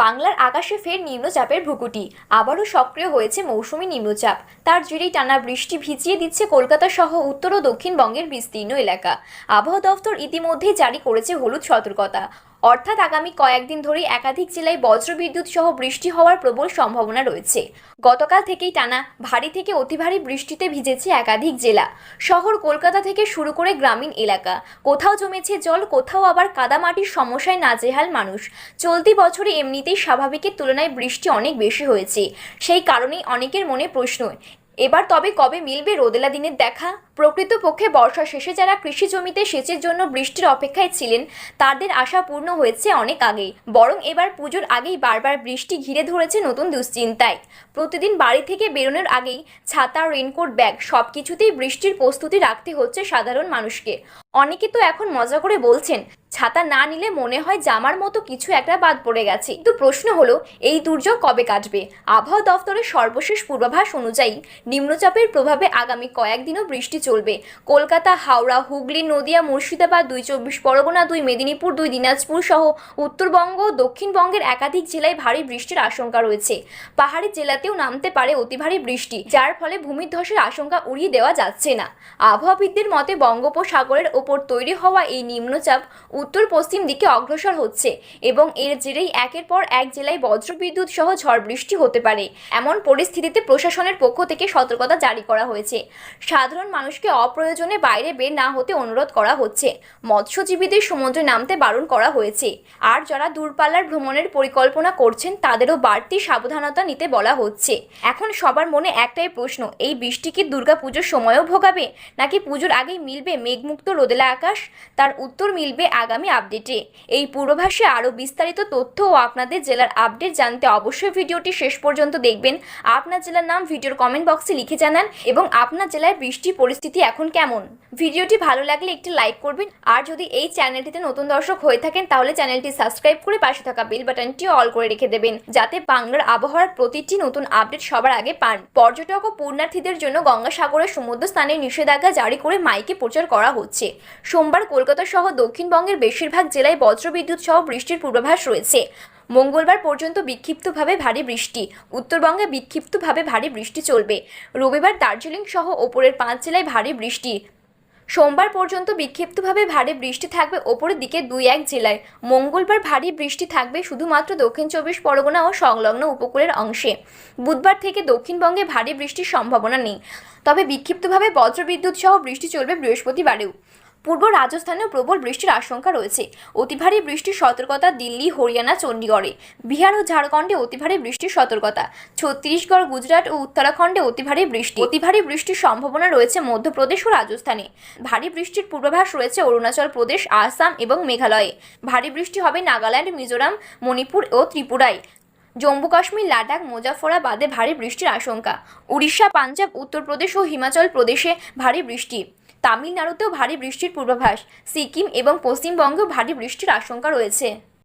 বাংলার আকাশে ফের নিম্নচাপের ভ্রুকুটি। আবারও সক্রিয় হয়েছে মৌসুমী নিম্নচাপ। তার জেরেই টানা বৃষ্টি ভিজিয়ে দিচ্ছে কলকাতা সহ উত্তর ও দক্ষিণবঙ্গের বিস্তীর্ণ এলাকা। আবহাওয়া দফতর ইতিমধ্যেই জারি করেছে হলুদ সতর্কতা, অর্থাৎ আগামী কয়েকদিন ধরেই একাধিক জেলায় বজ্রবিদ্যুৎ সহ বৃষ্টি হওয়ার প্রবল সম্ভাবনা রয়েছে। গতকাল থেকেই টানা ভারী থেকে অতি ভারী বৃষ্টিতে ভিজেছে একাধিক জেলা। শহর কলকাতা থেকে শুরু করে গ্রামীণ এলাকা, কোথাও জমেছে জল, কোথাও আবার কাদামাটির সমস্যায় নাজেহাল মানুষ। চলতি বছরে এমনিতেই স্বাভাবিকের তুলনায় বৃষ্টি অনেক বেশি হয়েছে। সেই কারণেই অনেকের মনে প্রশ্ন, এবার তবে কবে মিলবে রোদেলা দিনের দেখা? প্রকৃতপক্ষে বর্ষা শেষে যারা কৃষি জমিতে সেচের জন্য বৃষ্টির অপেক্ষায় ছিলেন, তাদের আশা পূর্ণ হয়েছে অনেক আগেই। বরং এবার পুজোর আগেই বারবার বৃষ্টি ঘিরে ধরেছে নতুন দুশ্চিন্তায়। প্রতিদিন বাড়ি থেকে বেরোনোর আগেই ছাতা, রেইনকোট, ব্যাগ সবকিছুতেই বৃষ্টির প্রস্তুতি রাখতে হচ্ছে সাধারণ মানুষকে। অনেকে তো এখন মজা করে বলছেন, ছাতা না নিলে মনে হয় জামার মতো কিছু একটা বাদ পড়ে গেছে। কিন্তু প্রশ্ন হলো, এই দুর্যোগ কবে কাটবে? আবহাওয়া দফতরের সর্বশেষ পূর্বাভাস অনুযায়ী নিম্নচাপের প্রভাবে আগামী কয়েকদিনও বৃষ্টি চলবে। কলকাতা, হাওড়া, হুগলি, নদিয়া, মুর্শিদাবাদ, 2 চব্বিশ পরগনা, 2 মেদিনীপুর, 2 দিনাজপুর সহ উত্তরবঙ্গ ও দক্ষিণবঙ্গের একাধিক জেলায় ভারী বৃষ্টির আশঙ্কা রয়েছে। পাহাড়ি জেলাতেও নামতে পারে অতি ভারী বৃষ্টি, যার ফলে ভূমিধসের আশঙ্কা উড়িয়ে দেওয়া যাচ্ছে না। আবহাওয়াবিদদের মতে বঙ্গোপসাগরের ওপর তৈরি হওয়া এই নিম্নচাপ উত্তর পশ্চিম দিকে অগ্রসর হচ্ছে এবং এর জেরেই একের পর এক জেলায় বজ্রবিদ্যুৎ সহ ঝড় বৃষ্টি হতে পারে। এমন পরিস্থিতিতে প্রশাসনের পক্ষ থেকে সতর্কতা জারি করা হয়েছে। সাধারণ মানুষকে অপ্রয়োজনে বাইরে বের না হতে অনুরোধ করা হচ্ছে। মৎস্যজীবীদের সমুদ্রে নামতে বারণ করা হয়েছে। আর যারা দূরপাল্লার ভ্রমণের পরিকল্পনা করছেন, তাদেরও বাড়তি সাবধানতা নিতে বলা হচ্ছে। এখন সবার মনে একটাই প্রশ্ন, এই বৃষ্টি কি দুর্গাপুজোর সময়ও ভোগাবে, নাকি পুজোর আগেই মিলবে মেঘমুক্ত রোদেলা আকাশ? তার উত্তর মিলবে আগামী আপডেটে। এই পূর্বাভাসে আরও বিস্তারিত তথ্য ও আপনাদের জেলার আপডেট জানতে অবশ্যই ভিডিওটি শেষ পর্যন্ত দেখবেন। আপনার জেলার নাম ভিডিওর কমেন্ট বক্সে লিখে জানান এবং আপনার জেলায় বৃষ্টির পরিস্থিতি এখন কেমন। ভিডিওটি ভালো লাগলে একটি লাইক করবেন, আর যদি এই চ্যানেলটিতে নতুন দর্শক হয়ে থাকেন তাহলে চ্যানেলটি সাবস্ক্রাইব করে পাশে থাকা বেল বাটনটি অল করে রেখে দেবেন, যাতে বাংলার আবহাওয়ার প্রতিটি নতুন আপডেট সবার আগে পান। পর্যটক ও পুণ্যার্থীদের জন্য গঙ্গাসাগরের সমুদ্র স্নানে নিষেধাজ্ঞা জারি করে মাইকে প্রচার করা হচ্ছে। সোমবার কলকাতা সহ দক্ষিণবঙ্গের বেশিরভাগ জেলায় বজ্রবিদ্যুৎ সহ বৃষ্টির পূর্বাভাস রয়েছে। মঙ্গলবার পর্যন্ত বিক্ষিপ্তভাবে ভারী বৃষ্টি, উত্তরবঙ্গে বিক্ষিপ্তভাবে ভারী বৃষ্টি চলবে। রবিবার দার্জিলিং সহ ওপরের 5 জেলায় ভারী বৃষ্টি। সোমবার পর্যন্ত বিক্ষিপ্তভাবে ভারী বৃষ্টি থাকবে ওপরের দিকে 2-1 জেলায়। মঙ্গলবার ভারী বৃষ্টি থাকবে শুধুমাত্র দক্ষিণ চব্বিশ পরগনা ও সংলগ্ন উপকূলের অংশে। বুধবার থেকে দক্ষিণবঙ্গে ভারী বৃষ্টির সম্ভাবনা নেই, তবে বিক্ষিপ্তভাবে বজ্রবিদ্যুৎ সহ বৃষ্টি চলবে বৃহস্পতিবারেও। পূর্ব রাজস্থানেও প্রবল বৃষ্টির আশঙ্কা রয়েছে। অতি ভারী বৃষ্টির সতর্কতা দিল্লি, হরিয়ানা, চণ্ডীগড়ে। বিহার ও ঝাড়খণ্ডে অতি ভারী বৃষ্টির সতর্কতা। ছত্তিশগড়, গুজরাট ও উত্তরাখণ্ডে অতি ভারী বৃষ্টির সম্ভাবনা রয়েছে মধ্যপ্রদেশ ও রাজস্থানে। ভারী বৃষ্টির পূর্বাভাস রয়েছে অরুণাচল প্রদেশ, আসাম এবং মেঘালয়ে। ভারী বৃষ্টি হবে নাগাল্যান্ড, মিজোরাম, মণিপুর ও ত্রিপুরায়। জম্মু কাশ্মীর, লাদাখ, মুজাফফরাবাদে ভারী বৃষ্টির আশঙ্কা। উড়িষ্যা, পাঞ্জাব, উত্তরপ্রদেশ ও হিমাচল প্রদেশে ভারী বৃষ্টি। তামিলনাড়ুতেও ভারী বৃষ্টির পূর্বাভাস। সিকিম এবং পশ্চিমবঙ্গেও ভারী বৃষ্টির আশঙ্কা রয়েছে।